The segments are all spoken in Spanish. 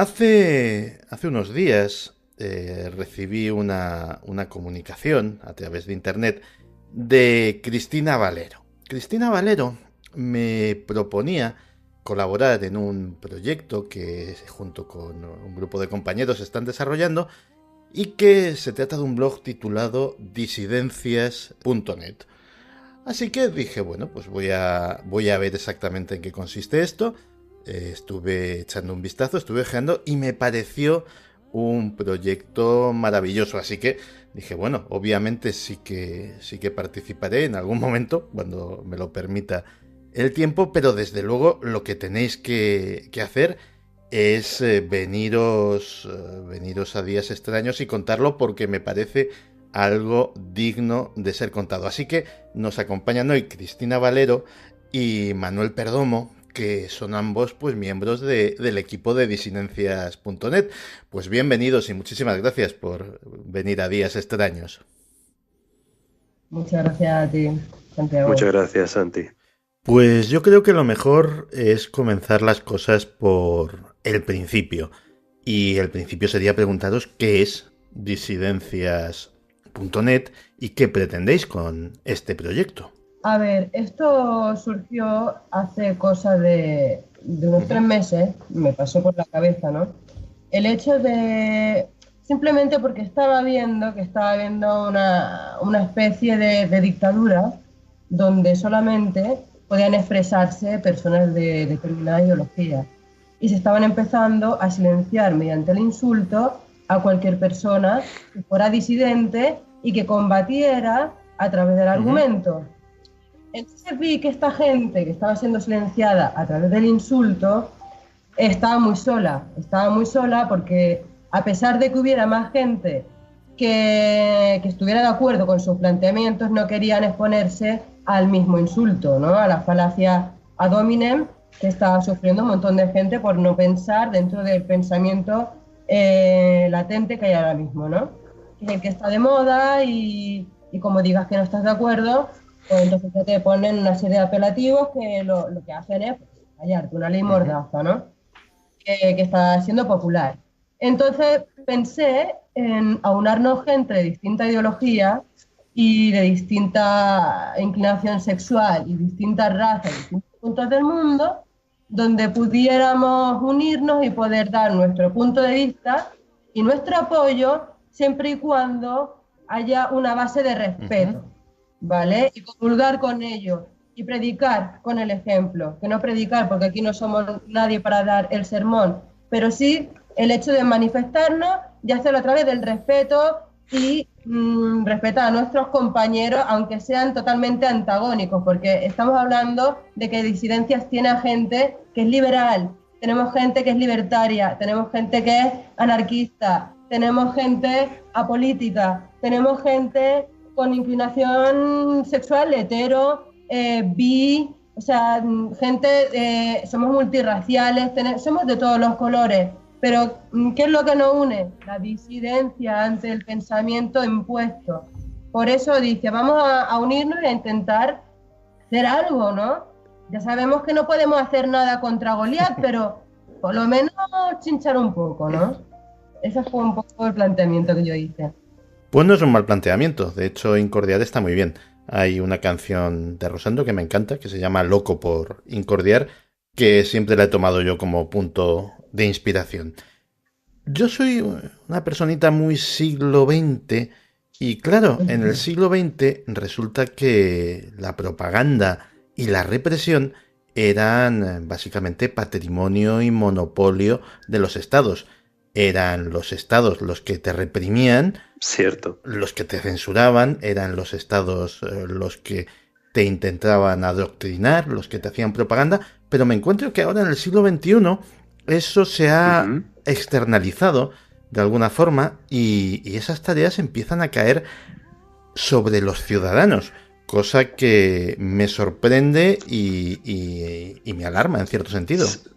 Hace unos días recibí una comunicación a través de internet de Cristina Valero. Cristina Valero me proponía colaborar en un proyecto que junto con un grupo de compañeros están desarrollando y que se trata de un blog titulado disidencias.net. Así que dije, bueno, pues voy a ver exactamente en qué consiste esto. Estuve echando un vistazo, estuve ojeando y me pareció un proyecto maravilloso. Así que dije, bueno, obviamente sí que participaré en algún momento, cuando me lo permita el tiempo, pero desde luego lo que tenéis que hacer es veniros a Días Extraños y contarlo, porque me parece algo digno de ser contado. Así que nos acompañan hoy Cristina Valero y Manuel Perdomo, que son ambos pues miembros del equipo de disidencias.net. Pues bienvenidos y muchísimas gracias por venir a Días Extraños. Muchas gracias a ti, Muchas Santiago. gracias, Santi. Pues yo creo que lo mejor es comenzar las cosas por el principio. Y el principio sería preguntaros qué es disidencias.net y qué pretendéis con este proyecto. A ver, esto surgió hace cosa de unos Ujú. 3 meses, me pasó por la cabeza, ¿no? El hecho de, simplemente porque estaba viendo una especie de dictadura donde solamente podían expresarse personas de determinada ideología. Y se estaban empezando a silenciar mediante el insulto a cualquier persona que fuera disidente y que combatiera a través del Ujú. argumento. Entonces vi que esta gente que estaba siendo silenciada a través del insulto estaba muy sola porque a pesar de que hubiera más gente que estuviera de acuerdo con sus planteamientos, no querían exponerse al mismo insulto, ¿no? A la falacia ad hominem que estaba sufriendo un montón de gente por no pensar dentro del pensamiento latente que hay ahora mismo, ¿no? Que es el que está de moda y como digas que no estás de acuerdo, pues entonces ya te ponen una serie de apelativos que lo que hacen es pues, hallarte una ley Ujú. mordaza, ¿no? Que está siendo popular. Entonces pensé en aunarnos gente de distinta ideología y de distinta inclinación sexual y distintas razas y distintos puntos del mundo, donde pudiéramos unirnos y poder dar nuestro punto de vista y nuestro apoyo siempre y cuando haya una base de Ujú. respeto, ¿vale? Y comulgar con ello y predicar con el ejemplo, que no predicar porque aquí no somos nadie para dar el sermón, pero sí el hecho de manifestarnos y hacerlo a través del respeto y respetar a nuestros compañeros, aunque sean totalmente antagónicos, porque estamos hablando de que disidencias tiene a gente que es liberal, tenemos gente que es libertaria, tenemos gente que es anarquista, tenemos gente apolítica, tenemos gente con inclinación sexual hetero, bi, o sea, gente, somos multirraciales, somos de todos los colores, pero ¿qué es lo que nos une? La disidencia ante el pensamiento impuesto. Por eso dice, vamos a unirnos y a intentar hacer algo, ¿no? Ya sabemos que no podemos hacer nada contra Goliat, pero por lo menos chinchar un poco, ¿no? Ese fue un poco el planteamiento que yo hice. Pues no es un mal planteamiento. De hecho, Incordiar está muy bien. Hay una canción de Rosendo que me encanta, que se llama Loco por Incordiar, que siempre la he tomado yo como punto de inspiración. Yo soy una personita muy siglo XX y claro, en el siglo XX resulta que la propaganda y la represión eran básicamente patrimonio y monopolio de los estados. Eran los estados los que te reprimían, Cierto. los que te censuraban, eran los estados los que te intentaban adoctrinar, los que te hacían propaganda, pero me encuentro que ahora en el siglo XXI eso se ha Ujú. externalizado de alguna forma y esas tareas empiezan a caer sobre los ciudadanos, cosa que me sorprende y me alarma en cierto sentido. S-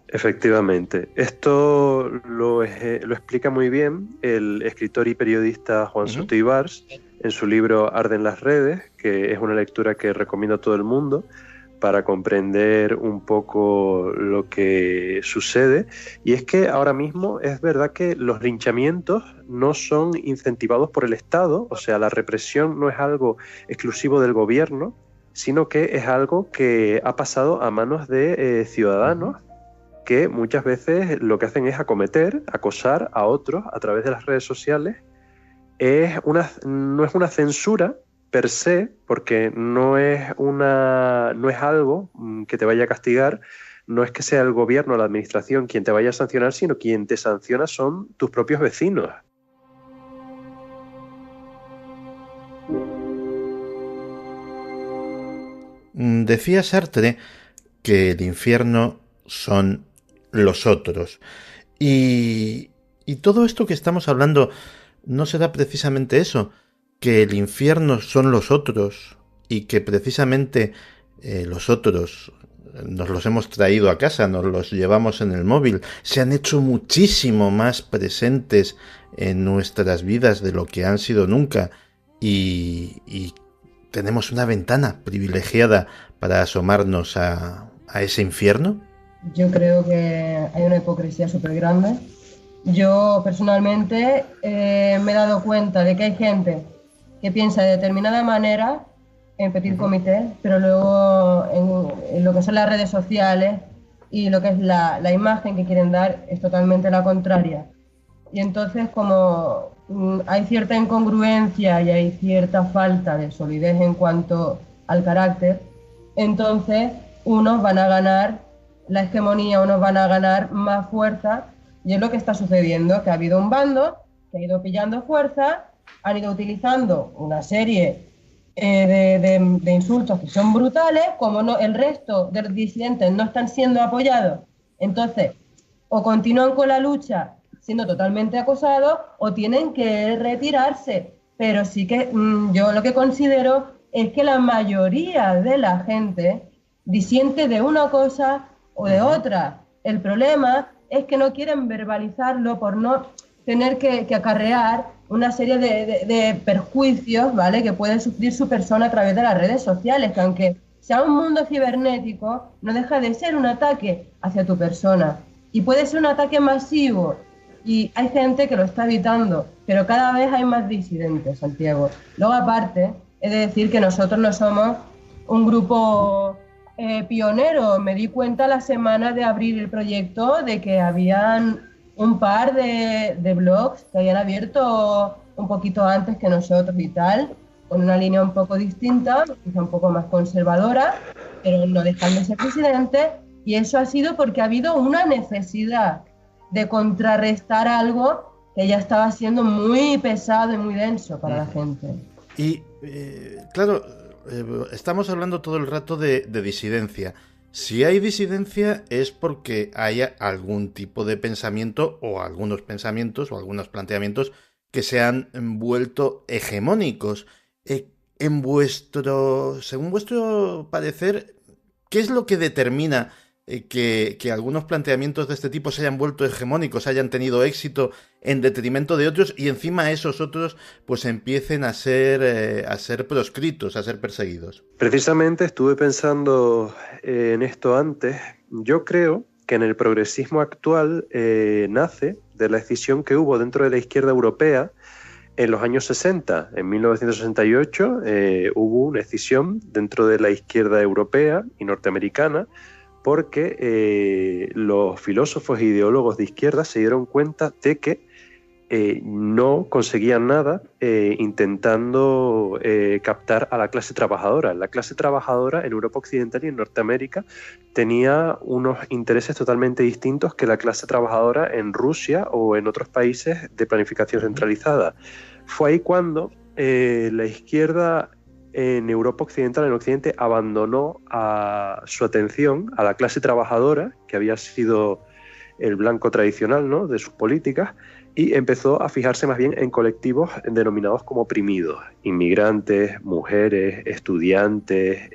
Efectivamente. Esto lo explica muy bien el escritor y periodista Juan Ujú. Soto Ibars en su libro Arden las redes, que es una lectura que recomiendo a todo el mundo para comprender un poco lo que sucede, y es que ahora mismo es verdad que los linchamientos no son incentivados por el Estado, o sea, la represión no es algo exclusivo del gobierno, sino que es algo que ha pasado a manos de ciudadanos que muchas veces lo que hacen es acosar a otros a través de las redes sociales. No es una censura per se, porque no es algo que te vaya a castigar, no es que sea el gobierno o la administración quien te vaya a sancionar, sino quien te sanciona son tus propios vecinos. Decía Sartre que el infierno son los otros. Y todo esto que estamos hablando, ¿no será precisamente eso? Que el infierno son los otros y que precisamente los otros nos los hemos traído a casa, nos los llevamos en el móvil, se han hecho muchísimo más presentes en nuestras vidas de lo que han sido nunca y tenemos una ventana privilegiada para asomarnos a ese infierno. Yo creo que hay una hipocresía súper grande. Yo personalmente me he dado cuenta de que hay gente que piensa de determinada manera en petit comité, pero luego en lo que son las redes sociales y lo que es la imagen que quieren dar es totalmente la contraria. Y entonces, como hay cierta incongruencia y hay cierta falta de solidez en cuanto al carácter, entonces unos van a ganar la hegemonía, unos van a ganar más fuerza, y es lo que está sucediendo, que ha habido un bando que ha ido pillando fuerza, han ido utilizando una serie de insultos que son brutales, como no, el resto de los disidentes no están siendo apoyados, entonces o continúan con la lucha siendo totalmente acosados o tienen que retirarse. Pero sí que yo lo que considero es que la mayoría de la gente disiente de una cosa o de otra. El problema es que no quieren verbalizarlo por no tener que acarrear una serie de perjuicios, ¿vale?, que puede sufrir su persona a través de las redes sociales, que aunque sea un mundo cibernético, no deja de ser un ataque hacia tu persona. Y puede ser un ataque masivo, y hay gente que lo está evitando, pero cada vez hay más disidentes, Santiago. Luego, aparte, he de decir que nosotros no somos un grupo pionero. Me di cuenta la semana de abrir el proyecto de que habían un par de blogs que habían abierto un poquito antes que nosotros y tal, con una línea un poco distinta, quizá un poco más conservadora, pero no dejan de ser disidentes, y eso ha sido porque ha habido una necesidad de contrarrestar algo que ya estaba siendo muy pesado y muy denso para la gente. Y claro, estamos hablando todo el rato de disidencia. Si hay disidencia es porque hay algún tipo de pensamiento o algunos pensamientos o algunos planteamientos que se han vuelto hegemónicos. Según vuestro parecer, ¿qué es lo que determina que algunos planteamientos de este tipo se hayan vuelto hegemónicos, hayan tenido éxito en detrimento de otros y encima esos otros pues empiecen a ser proscritos, a ser perseguidos? Precisamente estuve pensando en esto antes. Yo creo que en el progresismo actual nace de la escisión que hubo dentro de la izquierda europea en los años 60. En 1968 hubo una escisión dentro de la izquierda europea y norteamericana, porque los filósofos e ideólogos de izquierda se dieron cuenta de que no conseguían nada intentando captar a la clase trabajadora. La clase trabajadora en Europa Occidental y en Norteamérica tenía unos intereses totalmente distintos que la clase trabajadora en Rusia o en otros países de planificación centralizada. Fue ahí cuando la izquierda en Europa Occidental, en Occidente, abandonó su atención a la clase trabajadora, que había sido el blanco tradicional, ¿no?, de sus políticas, y empezó a fijarse más bien en colectivos denominados como oprimidos: inmigrantes, mujeres, estudiantes.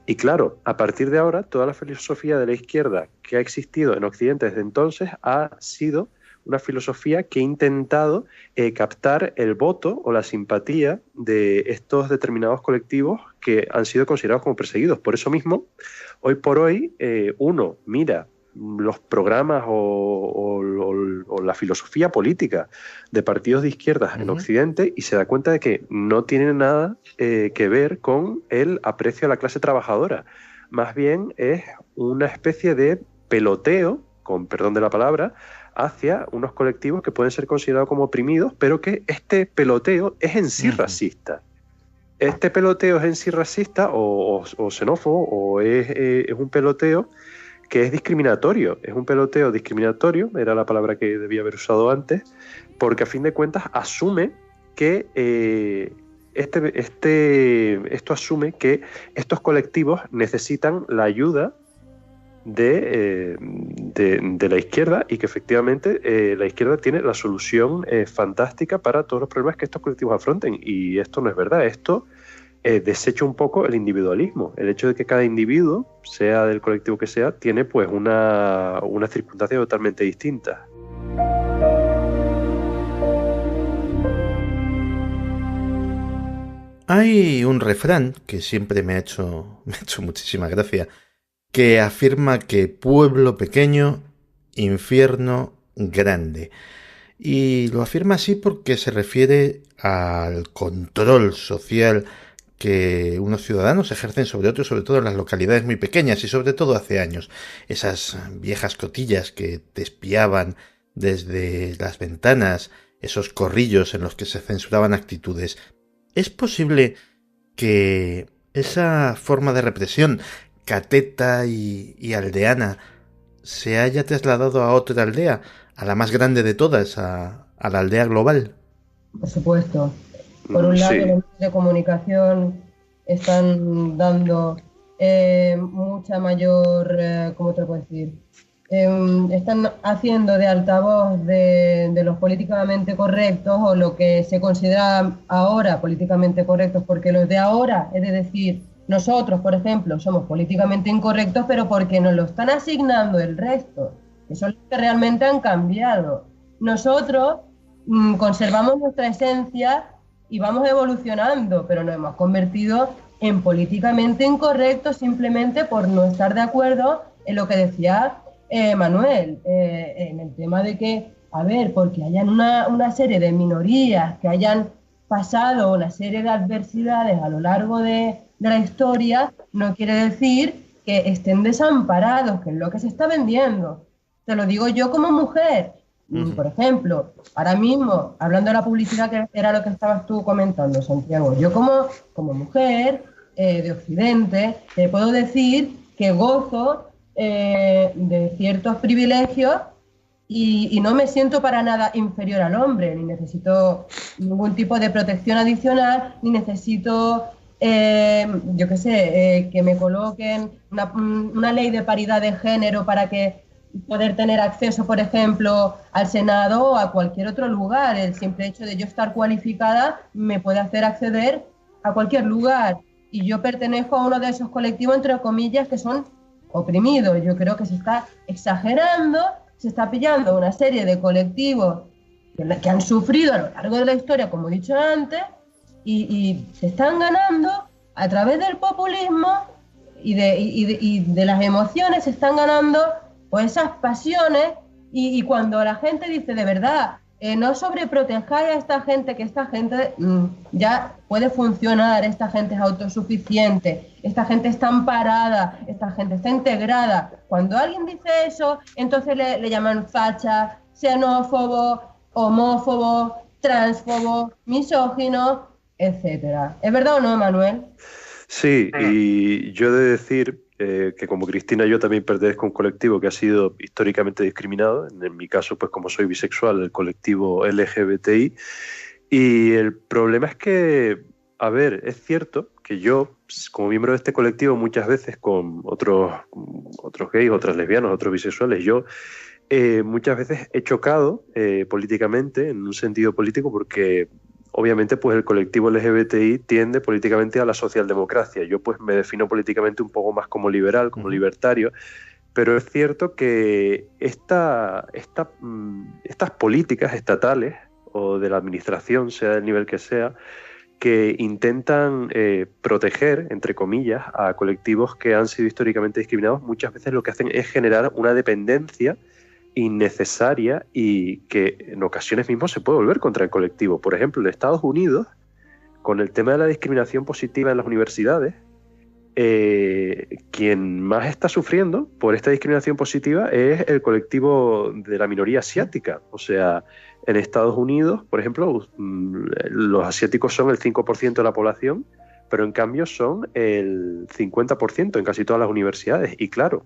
Y claro, a partir de ahora, toda la filosofía de la izquierda que ha existido en Occidente desde entonces ha sido una filosofía que ha intentado captar el voto o la simpatía de estos determinados colectivos que han sido considerados como perseguidos. Por eso mismo, hoy por hoy, uno mira los programas o la filosofía política de partidos de izquierdas en Occidente y se da cuenta de que no tiene nada que ver con el aprecio a la clase trabajadora. Más bien es una especie de peloteo, con perdón de la palabra, hacia unos colectivos que pueden ser considerados como oprimidos, pero que este peloteo es en sí racista. Este peloteo es en sí racista o xenófobo, o es un peloteo que es discriminatorio. Es un peloteo discriminatorio, era la palabra que debía haber usado antes, porque a fin de cuentas asume que esto asume que estos colectivos necesitan la ayuda de la izquierda y que efectivamente la izquierda tiene la solución fantástica para todos los problemas que estos colectivos afronten. Y esto no es verdad. Esto desecha un poco el individualismo. El hecho de que cada individuo, sea del colectivo que sea, tiene pues una circunstancia totalmente distinta. Hay un refrán que siempre me ha hecho muchísima gracia, que afirma que pueblo pequeño, infierno grande. Y lo afirma así porque se refiere al control social que unos ciudadanos ejercen sobre otros, sobre todo en las localidades muy pequeñas y sobre todo hace años. Esas viejas cotillas que te espiaban desde las ventanas, esos corrillos en los que se censuraban actitudes. ¿Es posible que esa forma de represión cateta y aldeana se haya trasladado a otra aldea, a la más grande de todas, a la aldea global? Por supuesto. Por un lado, los medios de comunicación están dando mucha mayor, ¿cómo te lo puedo decir? Están haciendo de altavoz de los políticamente correctos o lo que se considera ahora políticamente correctos, porque los de ahora, es decir, nosotros, por ejemplo, somos políticamente incorrectos, pero porque nos lo están asignando el resto, que son los que realmente han cambiado. Nosotros conservamos nuestra esencia y vamos evolucionando, pero nos hemos convertido en políticamente incorrectos simplemente por no estar de acuerdo en lo que decía Manuel, en el tema de que, a ver, porque hayan una serie de minorías que hayan pasado una serie de adversidades a lo largo de la historia, no quiere decir que estén desamparados, que es lo que se está vendiendo. Te lo digo yo como mujer. Por ejemplo, ahora mismo, hablando de la publicidad, que era lo que estabas tú comentando, Santiago, yo como mujer de Occidente, te puedo decir que gozo de ciertos privilegios y no me siento para nada inferior al hombre, ni necesito ningún tipo de protección adicional, ni necesito, yo qué sé, que me coloquen una ley de paridad de género para que poder tener acceso, por ejemplo, al Senado o a cualquier otro lugar. El simple hecho de yo estar cualificada me puede hacer acceder a cualquier lugar. Y yo pertenezco a uno de esos colectivos, entre comillas, que son oprimidos. Yo creo que se está exagerando, se está pillando una serie de colectivos que han sufrido a lo largo de la historia, como he dicho antes, y se están ganando a través del populismo y de las emociones, se están ganando pues esas pasiones, y cuando la gente dice de verdad, no sobreprotejáis a esta gente, que esta gente ya puede funcionar, esta gente es autosuficiente, esta gente está amparada, esta gente está integrada. Cuando alguien dice eso, entonces le llaman facha, xenófobo, homófobo, transfobo, misógino, etcétera. ¿Es verdad o no, Manuel? Sí, y yo he de decir que como Cristina yo también pertenezco a un colectivo que ha sido históricamente discriminado, en mi caso pues como soy bisexual, el colectivo LGBTI, y el problema es que, a ver, es cierto que yo como miembro de este colectivo muchas veces con otros gays, otras lesbianas, otros bisexuales, yo muchas veces he chocado políticamente, en un sentido político, porque obviamente pues el colectivo LGBTI tiende políticamente a la socialdemocracia. Yo pues me defino políticamente un poco más como liberal, como libertario, pero es cierto que estas políticas estatales o de la administración, sea del nivel que sea, que intentan proteger, entre comillas, a colectivos que han sido históricamente discriminados, muchas veces lo que hacen es generar una dependencia innecesaria y que en ocasiones mismo se puede volver contra el colectivo. Por ejemplo, en Estados Unidos, con el tema de la discriminación positiva en las universidades, quien más está sufriendo por esta discriminación positiva es el colectivo de la minoría asiática. O sea, en Estados Unidos, por ejemplo, los asiáticos son el 5% de la población, pero en cambio son el 50% en casi todas las universidades. Y claro,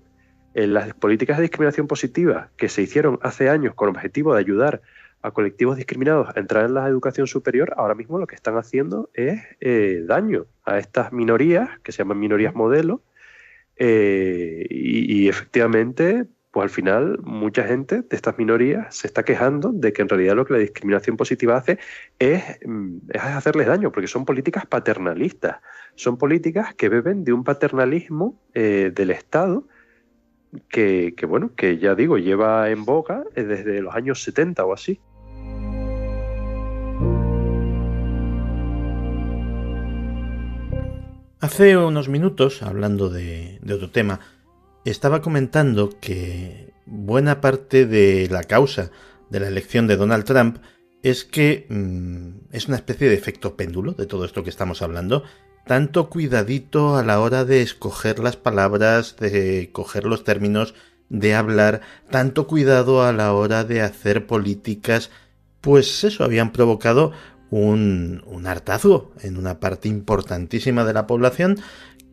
las políticas de discriminación positiva que se hicieron hace años con objetivo de ayudar a colectivos discriminados a entrar en la educación superior, ahora mismo lo que están haciendo es daño a estas minorías, que se llaman minorías modelo, y efectivamente, pues al final, mucha gente de estas minorías se está quejando de que en realidad lo que la discriminación positiva hace es hacerles daño, porque son políticas paternalistas, son políticas que beben de un paternalismo del Estado, que ya digo, lleva en boga desde los años 70 o así. Hace unos minutos, hablando de otro tema, estaba comentando que buena parte de la causa de la elección de Donald Trump es que es una especie de efecto péndulo de todo esto que estamos hablando. Tanto cuidadito a la hora de escoger las palabras, de coger los términos, de hablar, tanto cuidado a la hora de hacer políticas, pues eso habían provocado un hartazgo en una parte importantísima de la población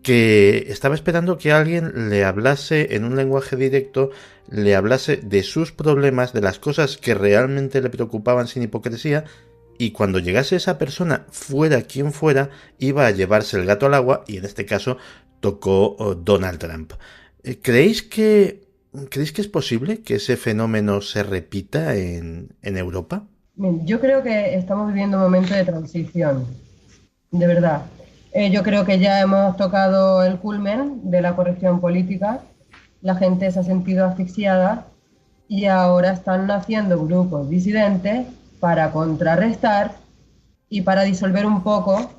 que estaba esperando que alguien le hablase en un lenguaje directo, le hablase de sus problemas, de las cosas que realmente le preocupaban sin hipocresía, y cuando llegase esa persona, fuera quien fuera, iba a llevarse el gato al agua, y en este caso tocó Donald Trump. ¿Creéis que es posible que ese fenómeno se repita en Europa? Yo creo que estamos viviendo un momento de transición, de verdad. Yo creo que ya hemos tocado el culmen de la corrección política, la gente se ha sentido asfixiada y ahora están naciendo grupos disidentes para contrarrestar y para disolver un poco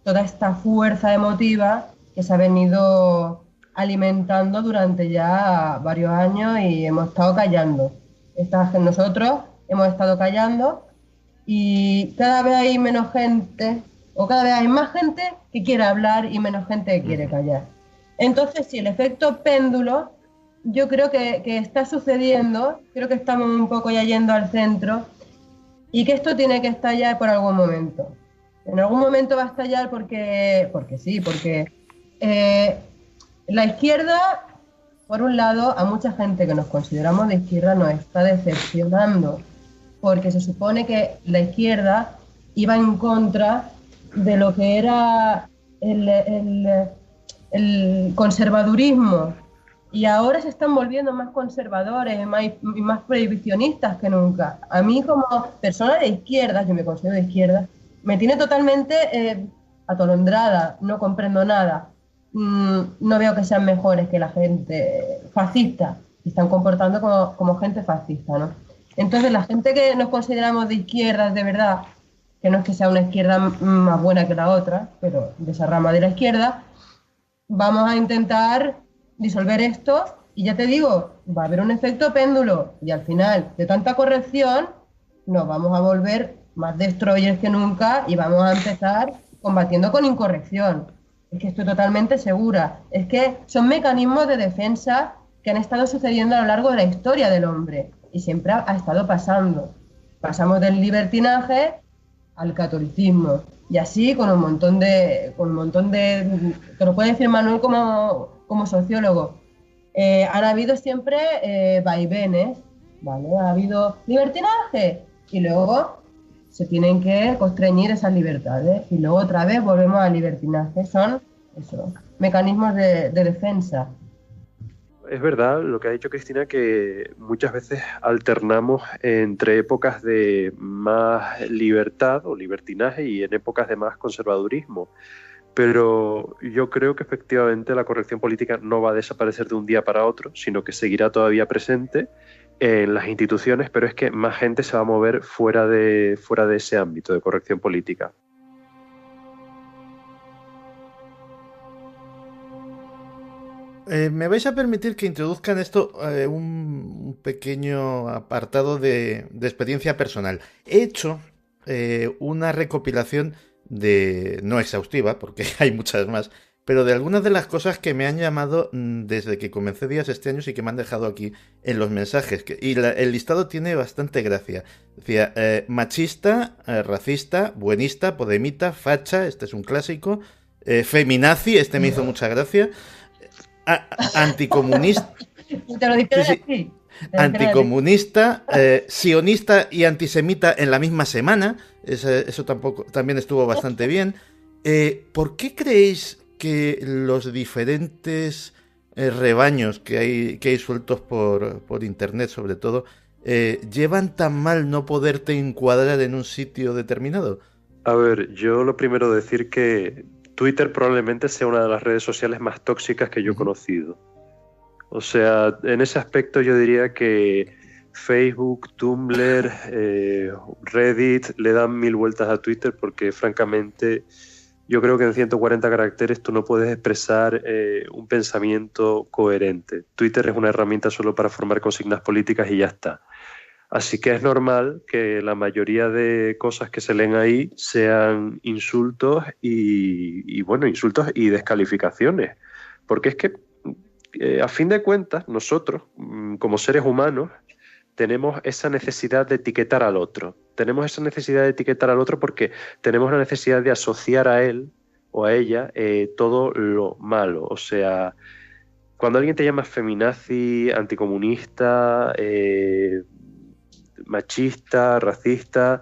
toda esta fuerza emotiva que se ha venido alimentando durante ya varios años y hemos estado callando. Nosotros hemos estado callando y cada vez hay menos gente, o cada vez hay más gente que quiere hablar y menos gente que quiere callar. Entonces, sí, el efecto péndulo, yo creo que está sucediendo, creo que estamos un poco ya yendo al centro y que esto tiene que estallar por algún momento. En algún momento va a estallar porque la izquierda, por un lado, a mucha gente que nos consideramos de izquierda nos está decepcionando, porque se supone que la izquierda iba en contra de lo que era el conservadurismo, y ahora se están volviendo más conservadores y más prohibicionistas que nunca. A mí, como persona de izquierda, yo me considero de izquierda, me tiene totalmente atolondrada, no comprendo nada. No veo que sean mejores que la gente fascista, y están comportando como gente fascista, ¿no? Entonces, la gente que nos consideramos de izquierdas de verdad, que no es que sea una izquierda más buena que la otra, pero de esa rama de la izquierda, vamos a intentar disolver esto y ya te digo, va a haber un efecto péndulo y al final de tanta corrección nos vamos a volver más destroyers que nunca y vamos a empezar combatiendo con incorrección. Es que estoy totalmente segura. Es que son mecanismos de defensa que han estado sucediendo a lo largo de la historia del hombre y siempre ha estado pasando. Pasamos del libertinaje al catolicismo y así con un montón de te lo puede decir Manuel como sociólogo. Han habido siempre vaivenes, ¿vale? Ha habido libertinaje y luego se tienen que constreñir esas libertades y luego otra vez volvemos al libertinaje. Son eso, mecanismos de defensa. Es verdad lo que ha dicho Cristina, que muchas veces alternamos entre épocas de más libertad o libertinaje y en épocas de más conservadurismo. pero yo creo que efectivamente la corrección política no va a desaparecer de un día para otro, sino que seguirá todavía presente en las instituciones, pero es que más gente se va a mover fuera de ese ámbito de corrección política. Me vais a permitir que introduzca en esto un pequeño apartado de experiencia personal. He hecho una recopilación no exhaustiva, porque hay muchas más, pero de algunas de las cosas que me han llamado desde que comencé Días este año y que me han dejado aquí en los mensajes. El listado tiene bastante gracia. Decía, machista, racista, buenista, podemita, facha, este es un clásico, feminazi, este me hizo mucha gracia. Anticomunista. Te lo dijeron Sí, sí. así. Anticomunista, sionista y antisemita en la misma semana. Eso también estuvo bastante bien. ¿Por qué creéis que los diferentes rebaños que hay sueltos por internet, sobre todo, llevan tan mal no poderte encuadrar en un sitio determinado? A ver, yo lo primero decir que Twitter probablemente sea una de las redes sociales más tóxicas que yo he conocido. O sea, en ese aspecto yo diría que Facebook, Tumblr, Reddit le dan 1000 vueltas a Twitter porque francamente yo creo que en 140 caracteres tú no puedes expresar un pensamiento coherente. Twitter es una herramienta solo para formar consignas políticas y ya está. Así que es normal que la mayoría de cosas que se leen ahí sean insultos insultos y descalificaciones. Porque es que, a fin de cuentas, nosotros, como seres humanos, tenemos esa necesidad de etiquetar al otro. Tenemos esa necesidad de etiquetar al otro porque tenemos la necesidad de asociar a él o a ella todo lo malo. O sea, cuando alguien te llama feminazi, anticomunista, machista, racista,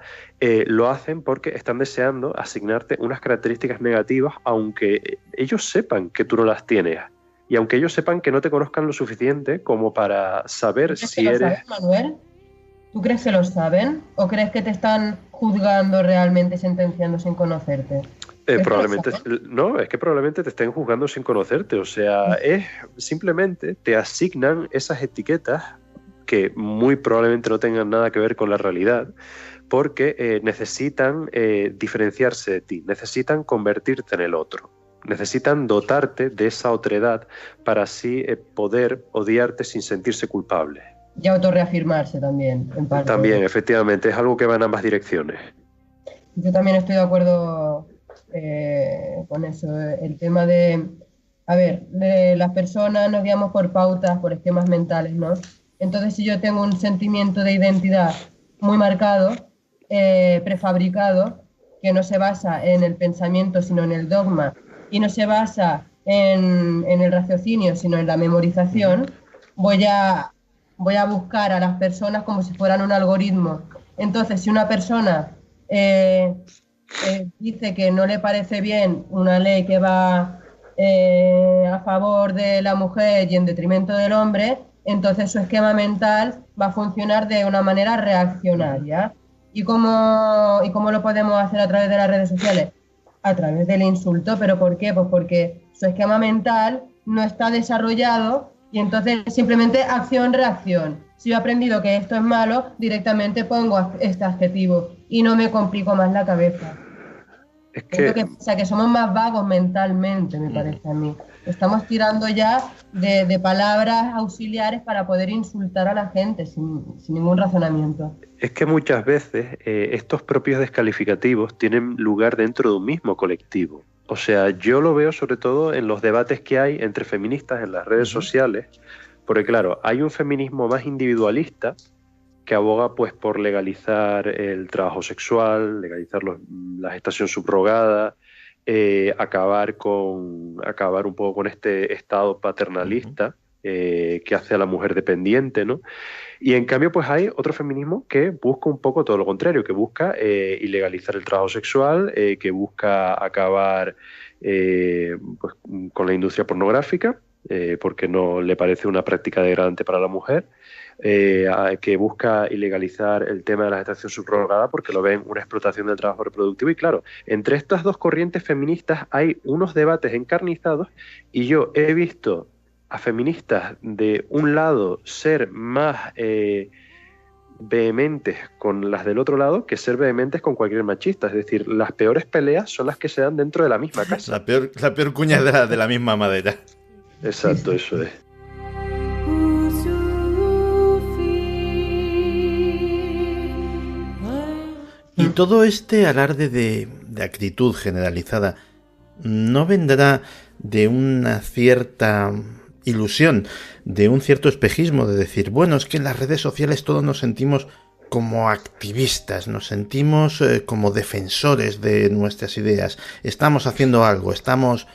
lo hacen porque están deseando asignarte unas características negativas, aunque ellos sepan que tú no las tienes. Y aunque ellos sepan que no te conozcan lo suficiente como para saber si eres... ¿Saben, Manuel? ¿Tú crees que lo saben? ¿O crees que te están juzgando realmente, sentenciando sin conocerte? Probablemente no, es que probablemente te estén juzgando sin conocerte. O sea, simplemente te asignan esas etiquetas que muy probablemente no tengan nada que ver con la realidad, porque necesitan diferenciarse de ti, necesitan convertirte en el otro. Necesitan dotarte de esa otredad para así poder odiarte sin sentirse culpable. Y autorreafirmarse también, en parte. También, efectivamente, es algo que va en ambas direcciones. Yo también estoy de acuerdo con eso. El tema de, a ver, las personas nos guiamos por pautas, por esquemas mentales, ¿no? Entonces, si yo tengo un sentimiento de identidad muy marcado, prefabricado, que no se basa en el pensamiento, sino en el dogma, y no se basa en el raciocinio, sino en la memorización, voy a buscar a las personas como si fueran un algoritmo. Entonces, si una persona dice que no le parece bien una ley que va a favor de la mujer y en detrimento del hombre, entonces su esquema mental va a funcionar de una manera reaccionaria. ¿Y cómo lo podemos hacer a través de las redes sociales? A través del insulto. ¿Pero por qué? Pues porque su esquema mental no está desarrollado y entonces simplemente acción-reacción. Si yo he aprendido que esto es malo, directamente pongo este adjetivo y no me complico más la cabeza. Es que somos más vagos mentalmente, me parece a mí. Estamos tirando ya de palabras auxiliares para poder insultar a la gente sin ningún razonamiento. Es que muchas veces estos propios descalificativos tienen lugar dentro de un mismo colectivo. O sea, yo lo veo sobre todo en los debates que hay entre feministas en las redes sociales, porque claro, hay un feminismo más individualista que aboga pues por legalizar el trabajo sexual, legalizar la gestación subrogada, acabar un poco con este estado paternalista que hace a la mujer dependiente, ¿no? Y en cambio pues hay otro feminismo que busca un poco todo lo contrario, que busca ilegalizar el trabajo sexual, que busca acabar pues, con la industria pornográfica, porque no le parece una práctica degradante para la mujer, que busca ilegalizar el tema de la gestación subrogada porque lo ven una explotación del trabajo reproductivo. Y claro, entre estas dos corrientes feministas hay unos debates encarnizados, y yo he visto a feministas de un lado ser más vehementes con las del otro lado que ser vehementes con cualquier machista. Es decir, las peores peleas son las que se dan dentro de la misma casa. La peor cuña de la misma madera. Exacto, eso es. Y todo este alarde de actitud generalizada no vendrá de una cierta ilusión, de un cierto espejismo, de decir, bueno, es que en las redes sociales todos nos sentimos como activistas, nos sentimos como defensores de nuestras ideas, estamos haciendo algo, estamos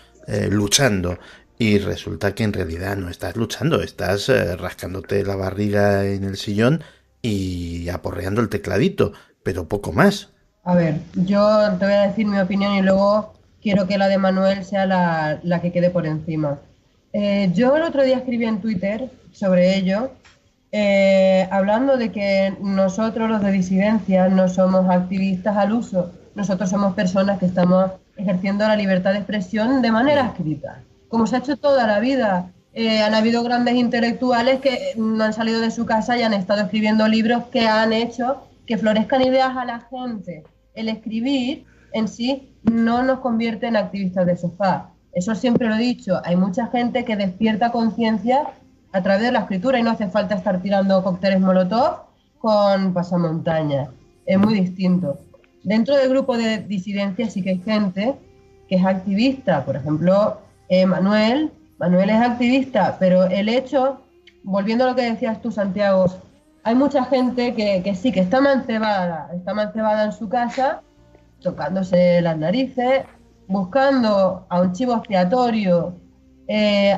luchando, y resulta que en realidad no estás luchando, estás rascándote la barriga en el sillón y aporreando el tecladito, pero poco más. A ver, yo te voy a decir mi opinión y luego quiero que la de Manuel sea la que quede por encima. Yo el otro día escribí en Twitter sobre ello, hablando de que nosotros los de disidencia no somos activistas al uso, nosotros somos personas que estamos ejerciendo la libertad de expresión de manera escrita, como se ha hecho toda la vida. Han habido grandes intelectuales que no han salido de su casa y han estado escribiendo libros que han hecho que florezcan ideas a la gente. El escribir en sí no nos convierte en activistas de sofá. Eso siempre lo he dicho. Hay mucha gente que despierta conciencia a través de la escritura y no hace falta estar tirando cócteles Molotov con pasamontañas. Es muy distinto. Dentro del grupo de disidencia sí que hay gente que es activista. Por ejemplo, Manuel es activista, pero el hecho, volviendo a lo que decías tú, Santiago, hay mucha gente que sí, que está mancebada en su casa, tocándose las narices, buscando a un chivo expiatorio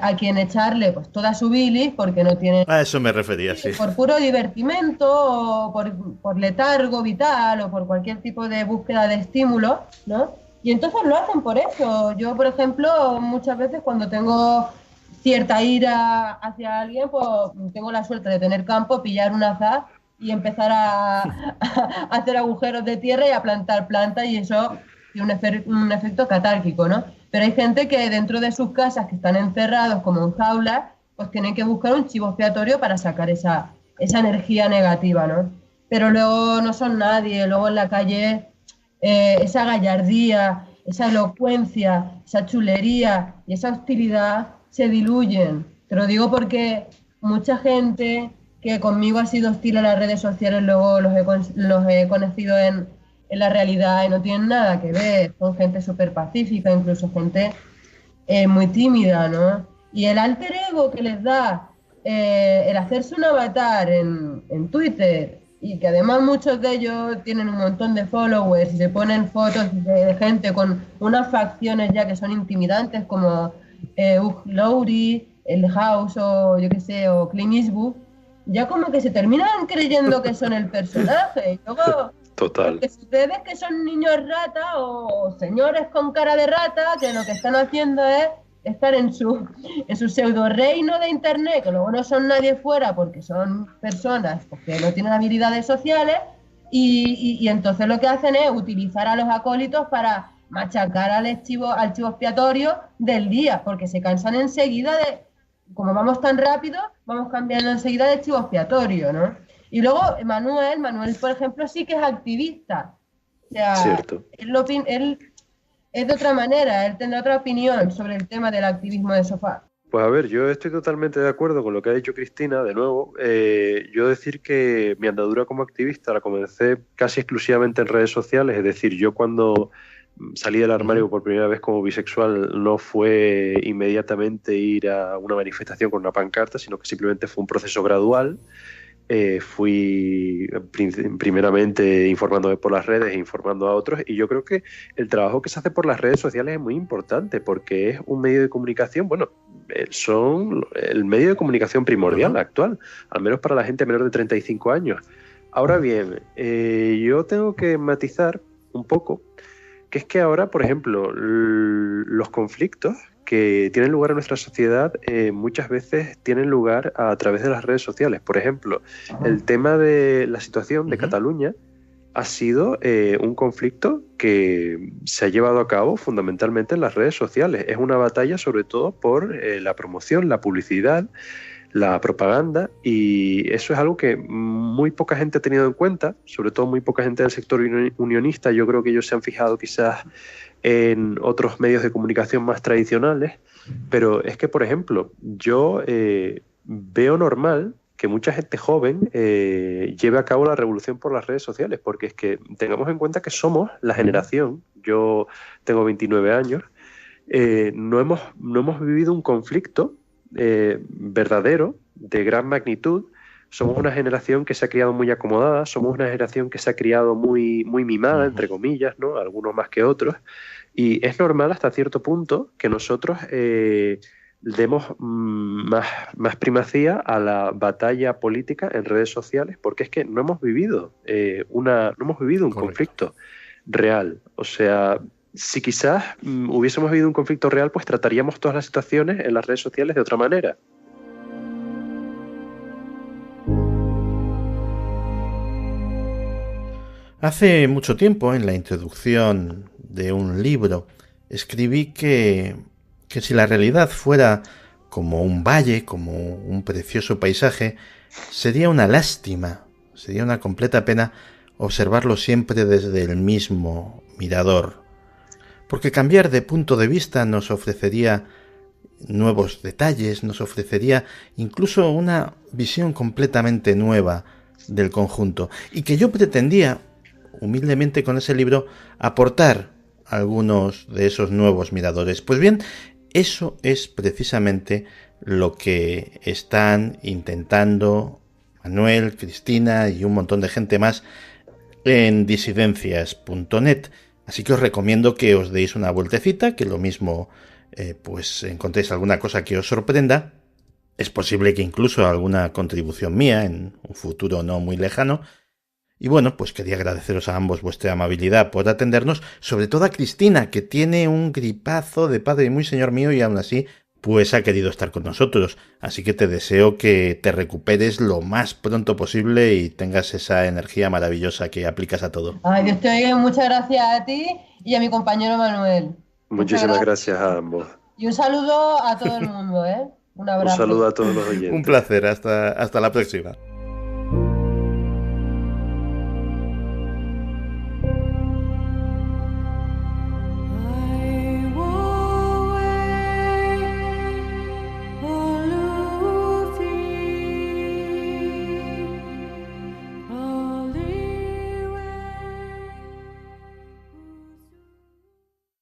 a quien echarle pues toda su bilis, porque no tiene... A eso me refería, sí. Por puro divertimento, o por letargo vital, o por cualquier tipo de búsqueda de estímulo, ¿no? Y entonces lo hacen por eso. Yo, por ejemplo, muchas veces cuando tengo cierta ira hacia alguien, pues tengo la suerte de tener campo, pillar un azar y empezar a hacer agujeros de tierra y a plantar plantas, y eso tiene un efecto catárquico, ¿no? Pero hay gente que dentro de sus casas, que están encerrados como en jaulas, pues tienen que buscar un chivo expiatorio para sacar esa energía negativa, ¿no? Pero luego no son nadie, luego en la calle esa gallardía, esa elocuencia, esa chulería y esa hostilidad se diluyen. Te lo digo porque mucha gente que conmigo ha sido hostil en las redes sociales, luego los he conocido en la realidad y no tienen nada que ver. Son gente súper pacífica, incluso gente muy tímida, ¿no? Y el alter ego que les da el hacerse un avatar en Twitter, y que además muchos de ellos tienen un montón de followers y se ponen fotos de gente con unas facciones ya que son intimidantes, como Hugh Laurie, el House, o yo qué sé, o Clint Eastwood, ya como que se terminan creyendo que son el personaje. Y luego Total. Lo que sucede es que son niños rata o señores con cara de rata que lo que están haciendo es estar en su pseudo reino de internet, que luego no son nadie fuera porque son personas que no tienen habilidades sociales, y entonces lo que hacen es utilizar a los acólitos para machacar al chivo expiatorio del día, porque se cansan enseguida de, como vamos tan rápido, vamos cambiando enseguida de chivo expiatorio, ¿no? Y luego Manuel, por ejemplo, sí que es activista. O sea, cierto. Él es de otra manera, él tendrá otra opinión sobre el tema del activismo de sofá. Pues a ver, yo estoy totalmente de acuerdo con lo que ha dicho Cristina, de nuevo. Yo decir que mi andadura como activista la comencé casi exclusivamente en redes sociales, es decir, yo cuando salí del armario por primera vez como bisexual no fue inmediatamente ir a una manifestación con una pancarta, sino que simplemente fue un proceso gradual. Fui primeramente informándome por las redes e informando a otros, y yo creo que el trabajo que se hace por las redes sociales es muy importante porque es un medio de comunicación, bueno, son el medio de comunicación primordial actual, al menos para la gente menor de 35 años. Ahora bien, yo tengo que matizar un poco, que es que ahora, por ejemplo, los conflictos que tienen lugar en nuestra sociedad muchas veces tienen lugar a través de las redes sociales. Por ejemplo, el tema de la situación de Cataluña ha sido un conflicto que se ha llevado a cabo fundamentalmente en las redes sociales. Es una batalla sobre todo por la promoción, la publicidad, la propaganda, y eso es algo que muy poca gente ha tenido en cuenta, sobre todo muy poca gente del sector unionista. Yo creo que ellos se han fijado quizás en otros medios de comunicación más tradicionales, pero es que, por ejemplo, yo veo normal que mucha gente joven lleve a cabo la revolución por las redes sociales, porque es que tengamos en cuenta que somos la generación, yo tengo 29 años, no hemos vivido un conflicto verdadero, de gran magnitud. Somos una generación que se ha criado muy acomodada, somos una generación que se ha criado muy, muy mimada, entre comillas, ¿no? Algunos más que otros, y es normal hasta cierto punto que nosotros demos más primacía a la batalla política en redes sociales, porque es que no hemos vivido un conflicto real. O sea, si quizás hubiésemos vivido un conflicto real, pues trataríamos todas las situaciones en las redes sociales de otra manera. Hace mucho tiempo, en la introducción de un libro, escribí que si la realidad fuera como un valle, como un precioso paisaje, sería una lástima, sería una completa pena observarlo siempre desde el mismo mirador. Porque cambiar de punto de vista nos ofrecería nuevos detalles, nos ofrecería incluso una visión completamente nueva del conjunto. Y que yo pretendía, humildemente con ese libro, aportar algunos de esos nuevos miradores. Pues bien, eso es precisamente lo que están intentando Manuel, Cristina y un montón de gente más en disidencias.net. Así que os recomiendo que os deis una vueltecita, que lo mismo pues encontréis alguna cosa que os sorprenda. Es posible que incluso alguna contribución mía en un futuro no muy lejano. Y bueno, pues quería agradeceros a ambos vuestra amabilidad por atendernos, sobre todo a Cristina, que tiene un gripazo de padre muy señor mío y aún así pues ha querido estar con nosotros. Así que te deseo que te recuperes lo más pronto posible y tengas esa energía maravillosa que aplicas a todo. Ay, Dios te oiga, muchas gracias a ti y a mi compañero Manuel. Muchísimas gracias a ambos. Y un saludo a todo el mundo, ¿eh? Un abrazo. Un saludo a todos los oyentes. Un placer, hasta la próxima.